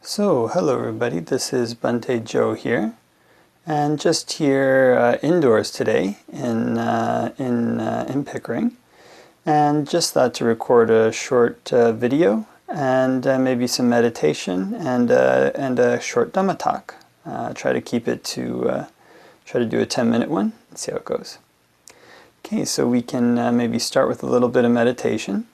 So, hello everybody, this is Bhante Joe here, and just here indoors today in Pickering, and just thought to record a short video and maybe some meditation and a short Dhamma talk. Try to keep it to, try to do a 10-minute one and see how it goes. Okay, so we can maybe start with a little bit of meditation.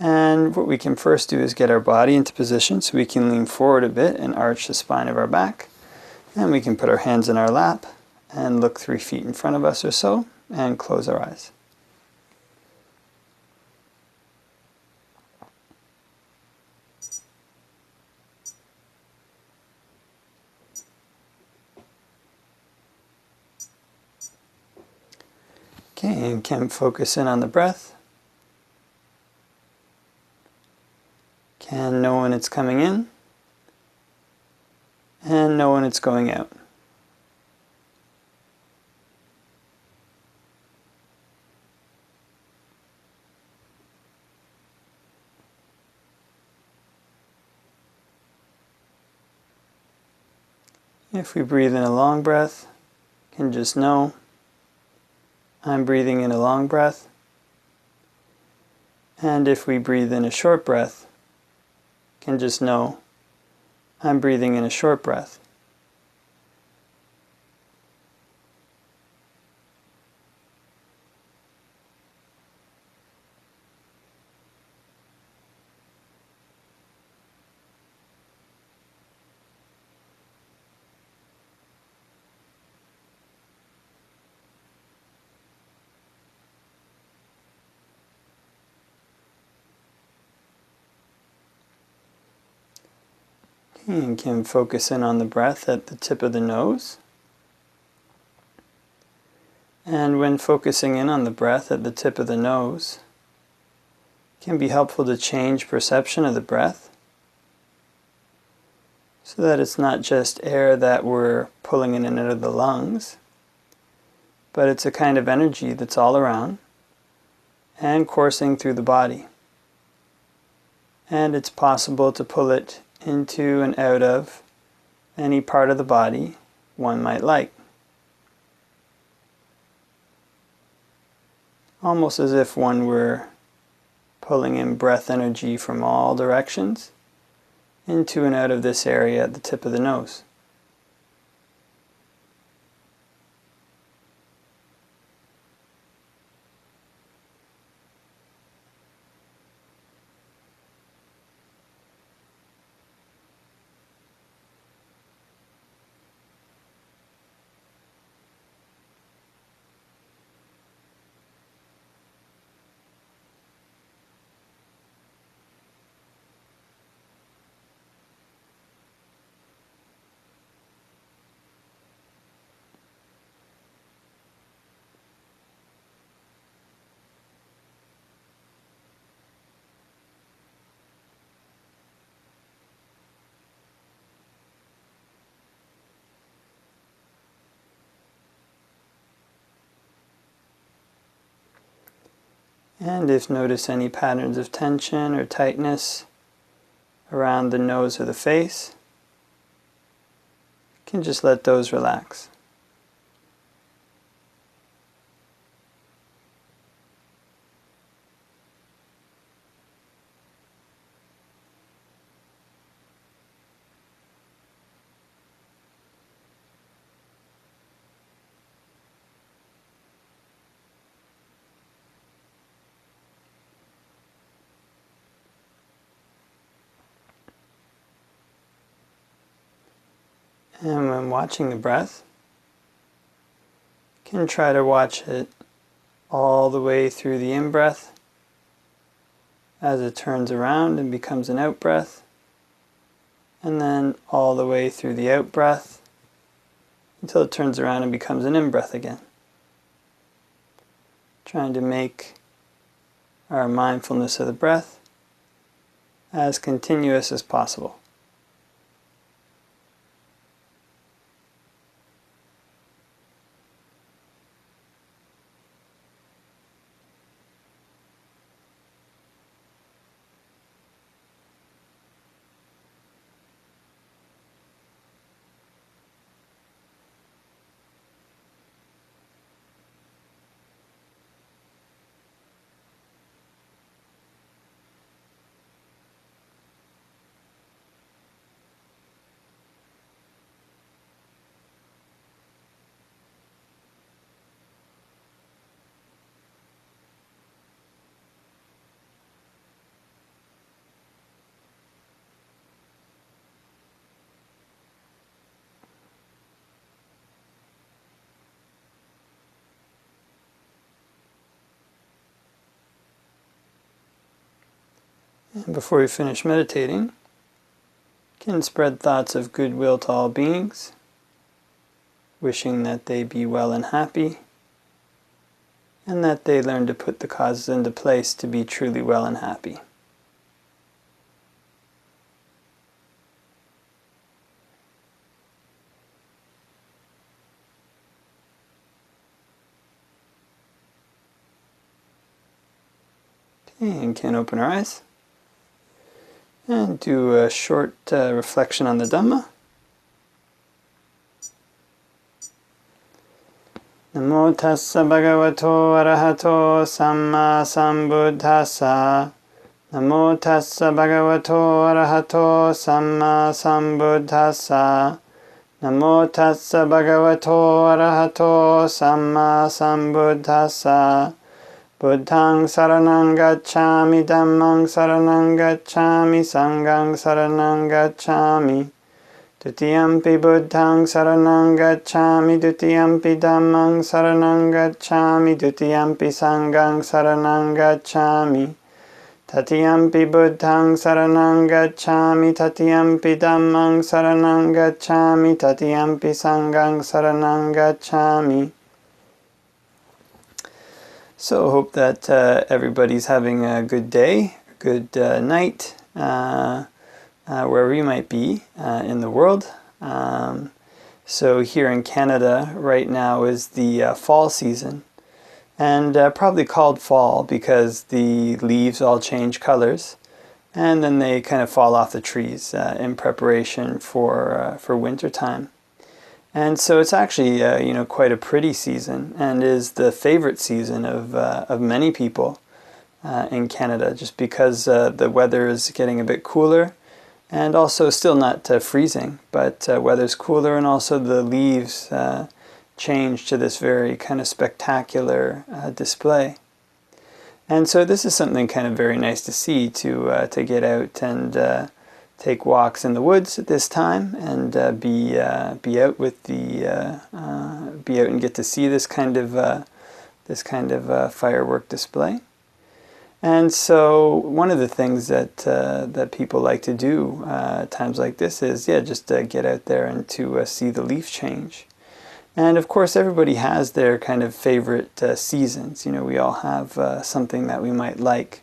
And what we can first do is get our body into position so we can lean forward a bit and arch the spine of our back. And we can put our hands in our lap and look 3 feet in front of us or so and close our eyes. Okay, and can focus in on the breath. Can know when it's coming in and know when it's going out. If we breathe in a long breath, can just know I'm breathing in a long breath. And if we breathe in a short breath, can just know I'm breathing in a short breath. And can focus in on the breath at the tip of the nose. And when focusing in on the breath at the tip of the nose, it can be helpful to change perception of the breath so that it's not just air that we're pulling in and out of the lungs, but it's a kind of energy that's all around and coursing through the body. And it's possible to pull it into and out of any part of the body one might like. Almost as if one were pulling in breath energy from all directions into and out of this area at the tip of the nose. And if notice any patterns of tension or tightness around the nose or the face, you can just let those relax. And when watching the breath, you can try to watch it all the way through the in-breath as it turns around and becomes an out-breath, and then all the way through the out-breath until it turns around and becomes an in-breath again. Trying to make our mindfulness of the breath as continuous as possible. And before we finish meditating, you can spread thoughts of goodwill to all beings, wishing that they be well and happy, and that they learn to put the causes into place to be truly well and happy. And can open our eyes and do a short reflection on the Dhamma. Namo tassa bhagavato arahato samma sambuddhassa. Namo tassa bhagavato arahato samma sambuddhassa. Namo tassa bhagavato arahato samma sambuddhassa. Buddhaṃ saranang gacchāmi, Dhammāṃ saranang gacchāmi, Saṅghāṃ saranang gacchāmi. Dutiyampi Buddhaṃ saranang gacchāmi, Dutiyampi Dhammāṃ saranang gacchāmi, Dutiyampi Saṅghāṃ saranang gacchāmi. Tatiyampi Buddhaṃ saranang gacchāmi, Tatiyampi Dhammāṃ saranang gacchāmi, Tatiyampi Saṅghāṃ saranang gacchāmi. So hope that everybody's having a good day, a good night, wherever you might be in the world. So here in Canada right now is the fall season, and probably called fall because the leaves all change colors, and then they kind of fall off the trees in preparation for winter time. And so it's actually, quite a pretty season, and is the favorite season of many people in Canada, just because the weather is getting a bit cooler, and also still not freezing, but weather's cooler, and also the leaves change to this very kind of spectacular display. And so this is something kind of very nice to see, to get out and take walks in the woods at this time, and be out with the be out and get to see this kind of firework display. And so one of the things that people like to do at times like this is just get out there and to see the leaf change. And of course everybody has their kind of favorite seasons. We all have something that we might like.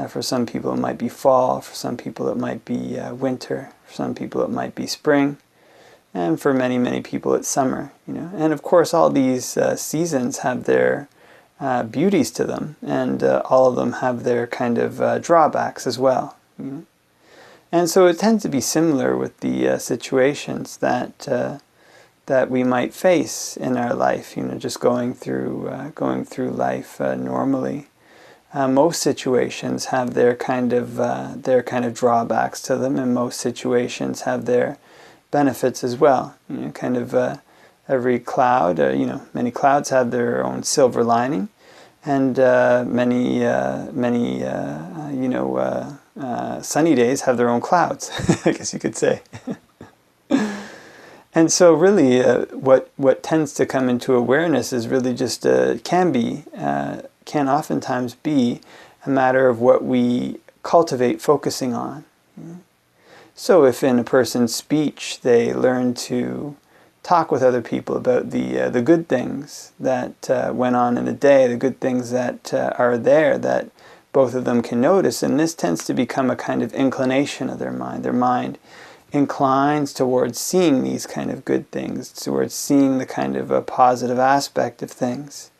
For some people it might be fall, for some people it might be winter, for some people it might be spring, and for many, many people it's summer. And of course all these seasons have their beauties to them, and all of them have their kind of drawbacks as well. And so it tends to be similar with the situations that we might face in our life. Just going through life normally. Most situations have their kind of drawbacks to them, and most situations have their benefits as well. Every cloud, many clouds have their own silver lining, and many sunny days have their own clouds, I guess you could say. And so really what tends to come into awareness is really just can oftentimes be a matter of what we cultivate focusing on. So if in a person's speech they learn to talk with other people about the good things that went on in the day, the good things that are there that both of them can notice, and this tends to become a kind of inclination of their mind. Their mind inclines towards seeing these kind of good things, towards seeing the kind of a positive aspect of things.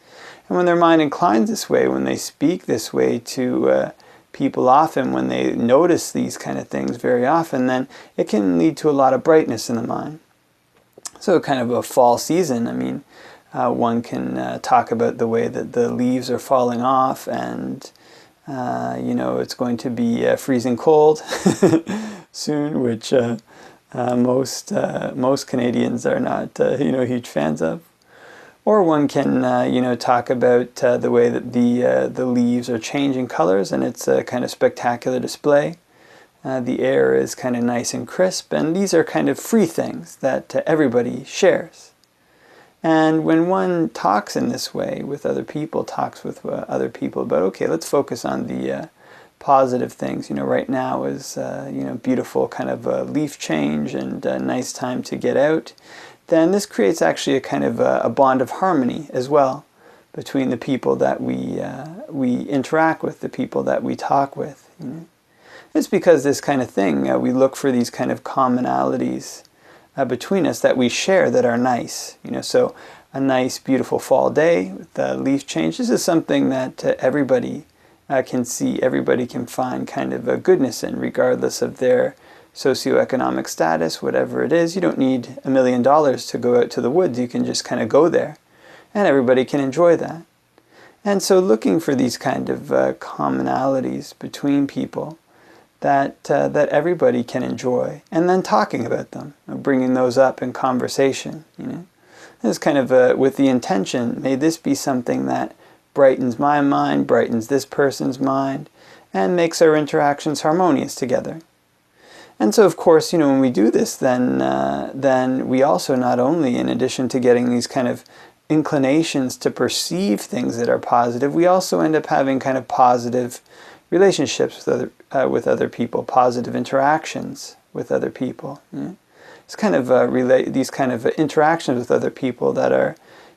And when their mind inclines this way, when they speak this way to people often, when they notice these kind of things very often, then it can lead to a lot of brightness in the mind. So kind of a fall season, one can talk about the way that the leaves are falling off, and it's going to be freezing cold soon, which most Canadians are not huge fans of. Or one can talk about the way that the leaves are changing colors, and it's a kind of spectacular display. The air is kind of nice and crisp, and these are kind of free things that everybody shares. And when one talks in this way with other people, talks with other people about, okay, let's focus on the positive things. Right now is beautiful kind of a leaf change and a nice time to get out. Then this creates actually a kind of a bond of harmony as well between the people that we interact with, the people that we talk with. It's because this kind of thing, we look for these kind of commonalities between us that we share that are nice. So a nice, beautiful fall day with the leaf change. This is something that everybody can see, everybody can find kind of a goodness in, regardless of their socioeconomic status, whatever it is. You don't need $1 million to go out to the woods. You can just kind of go there, and everybody can enjoy that. And so looking for these kind of commonalities between people that everybody can enjoy, and then talking about them, bringing those up in conversation. This is kind of with the intention, may this be something that brightens my mind, brightens this person's mind, and makes our interactions harmonious together. And so, of course, when we do this, then we also not only, in addition to getting these kind of inclinations to perceive things that are positive, we also end up having kind of positive relationships with other people, positive interactions with other people. It's kind of these kind of interactions with other people that are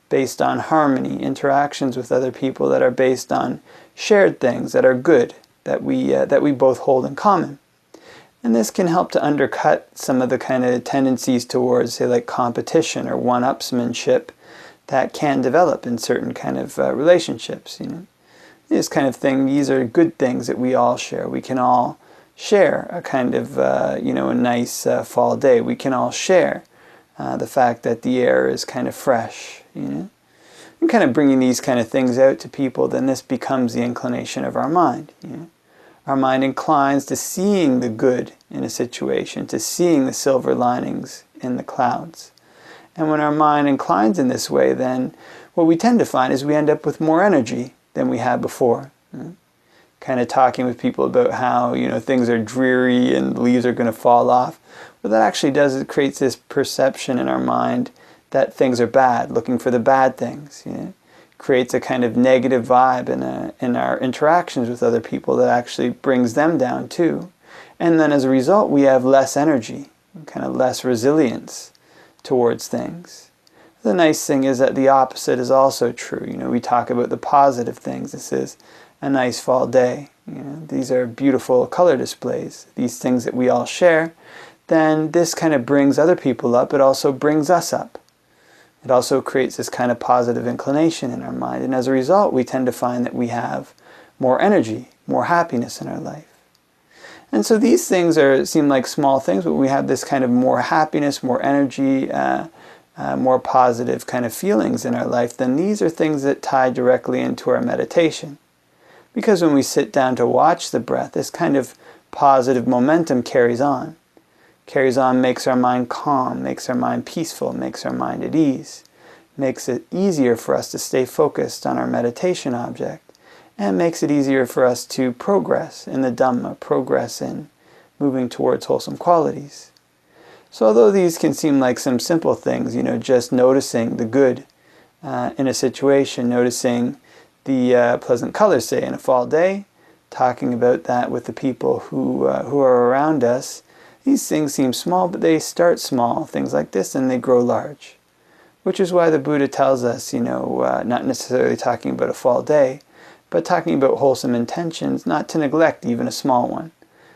based on harmony, interactions with other people that are based on shared things that are good, that we both hold in common. And this can help to undercut some of the kind of tendencies towards, say, like competition or one-upsmanship that can develop in certain kind of relationships. This kind of thing, these are good things that we all share. We can all share a kind of, a nice fall day. We can all share the fact that the air is kind of fresh, And kind of bringing these kind of things out to people, then this becomes the inclination of our mind, Our mind inclines to seeing the good in a situation, to seeing the silver linings in the clouds. And when our mind inclines in this way, then what we tend to find is we end up with more energy than we had before. Kind of talking with people about how, things are dreary and leaves are going to fall off. What that actually does is it creates this perception in our mind that things are bad, looking for the bad things. Creates a kind of negative vibe in our interactions with other people that actually brings them down too. And then as a result, we have less energy, kind of less resilience towards things. The nice thing is that the opposite is also true. We talk about the positive things. This is a nice fall day. These are beautiful color displays. These things that we all share. Then this kind of brings other people up. It also brings us up. It also creates this kind of positive inclination in our mind. And as a result, we tend to find that we have more energy, more happiness in our life. And so these things seem like small things, but we have this kind of more happiness, more energy, more positive kind of feelings in our life. Then these are things that tie directly into our meditation. Because when we sit down to watch the breath, this kind of positive momentum carries on. Makes our mind calm, makes our mind peaceful, makes our mind at ease, makes it easier for us to stay focused on our meditation object, and makes it easier for us to progress in the Dhamma, progress in moving towards wholesome qualities. So although these can seem like some simple things, just noticing the good in a situation, noticing the pleasant colors, say, in a fall day, talking about that with the people who are around us, these things seem small, but they start small, things like this, and they grow large. Which is why the Buddha tells us, not necessarily talking about a fall day, but talking about wholesome intentions, not to neglect even a small one.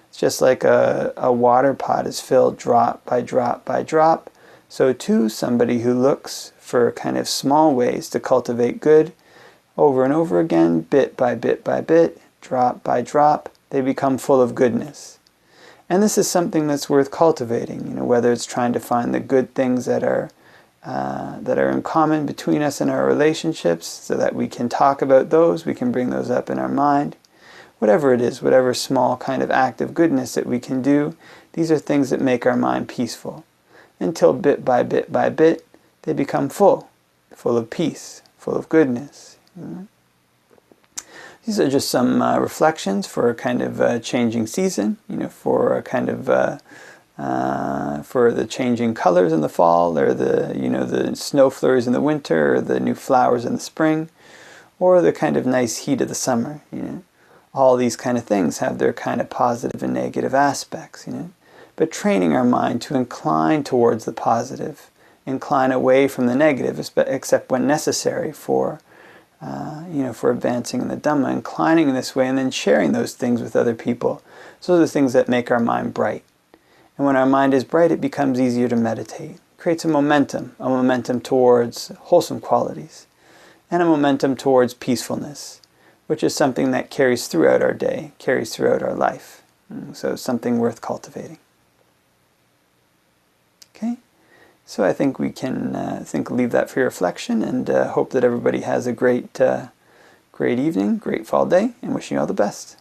It's just like a water pot is filled drop by drop by drop. So too, somebody who looks for kind of small ways to cultivate good over and over again, bit by bit by bit, drop by drop, they become full of goodness. And this is something that's worth cultivating, whether it's trying to find the good things that are in common between us and our relationships so that we can talk about those, we can bring those up in our mind. Whatever it is, whatever small kind of act of goodness that we can do, these are things that make our mind peaceful. Until bit by bit by bit, they become full of peace, full of goodness. These are just some reflections for a kind of changing season, for a kind of for the changing colors in the fall, or the snow flurries in the winter, or the new flowers in the spring, or the kind of nice heat of the summer. all these kind of things have their kind of positive and negative aspects, But training our mind to incline towards the positive, incline away from the negative, except when necessary for advancing in the Dhamma, inclining in this way and then sharing those things with other people. So those are the things that make our mind bright. And when our mind is bright, it becomes easier to meditate. It creates a momentum towards wholesome qualities, and a momentum towards peacefulness, which is something that carries throughout our day, carries throughout our life. So it's something worth cultivating. Okay? So I think we can leave that for your reflection, and hope that everybody has a great evening, great fall day, and wishing you all the best.